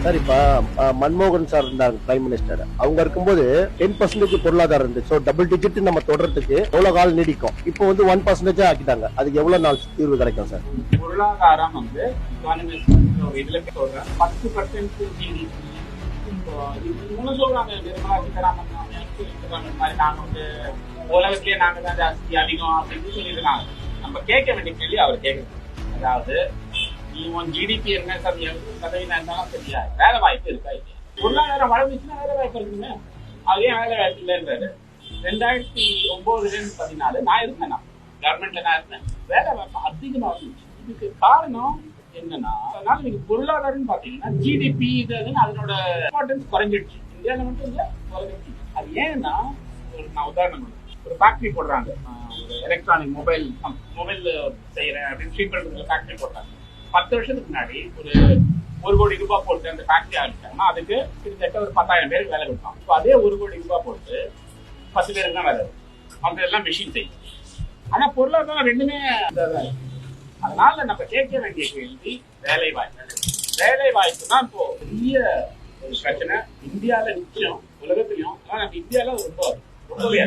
Sir இப்ப மன்மோகன் sir இருந்தாங்க பிரைம் மினிஸ்டர். அவங்க இருக்கும்போது 10% பொருளாதாரம் இருந்துச்சு. டபுள் டிஜிட் நம்ம தொடர்றதுக்கு எவ்வளவு கால் நீடிக்கும்? இப்போ வந்து 1% ஆக்கிட்டாங்க. அதுக்கு எவ்வளவு நாள் தீர்வு கிடைக்கும் சார்? பொருளாதாரம் வந்து இதுல சொல்றேன் 10% ஜிடிபி. இப்போ சொல்றாங்க நிர்மலா சீதாராமன் மாதிரி நாங்க வந்து உலகத்திலேயே நாங்க தான் ஜாஸ்தி அதிகம் அப்படின்னு சொல்லியிருக்காங்க. நம்ம கேட்க வேண்டிய கேள்வி அவர் கேட்கணும். அதாவது நீ உன் ஜிடிபி என்ன சதவீதம் இருந்தாலும் சரியா வேலை வாய்ப்பு இருக்கா இல்லையா? பொருளாதாரம் வளர்ந்துச்சுன்னா வேலை வாய்ப்பு இருக்குங்க. அது ஏன் வேலை வாய்ப்பு இல்லைன்றாரு. 2009 14 நான் இருந்தேன், கவர்மெண்ட்ல நான் இருந்தேன், வேலை வாய்ப்பு அதிகமா இருந்துச்சு. இதுக்கு காரணம் என்னன்னா, அதனால நீங்க பொருளாதாரம் பாத்தீங்கன்னா ஜிடிபி இதுன்னு அதனோட இம்பார்ட்டன்ஸ் குறைஞ்சிடுச்சு. இந்தியாவில மட்டும் இல்ல, குறைஞ்சிடுச்சு. அது ஏன்னா நான் உதாரணம் ஒரு ஃபேக்டரி போடுறாங்க, ஒரு எலக்ட்ரானிக் மொபைல் செய்யறேன் அப்படின்னு ஸ்ரீபெரும்புதூர்ல ஃபேக்டரி போடுறாங்க. 10 வருஷத்துக்கு முன்னாடி ஒரு 1 கோடி ரூபாய் போட்டு அந்த ஃபேக்டரி ஆரம்பிச்சாங்கன்னா அதுக்கு கிட்டத்தட்ட ஒரு 10,000 பேருக்கு வேலை கொடுப்பாங்க. இப்போ அதே 1 கோடி ரூபாய் போட்டு 10 பேருக்கு தான் வேலை இருக்கும். அவங்க எல்லாம் மிஷின் செய்யும். ஆனா பொருளாதாரம் ரெண்டுமே அதனால நம்ம கேட்க வேண்டிய கேள்வி வேலை வாய்ப்பு. வேலை வாய்ப்பு தான் இப்போ பெரிய ஒரு பிரச்சனை. இந்தியாவில நிச்சயம், உலகத்திலையும், ஆனா நம்ம இந்தியாவில ரொம்பவே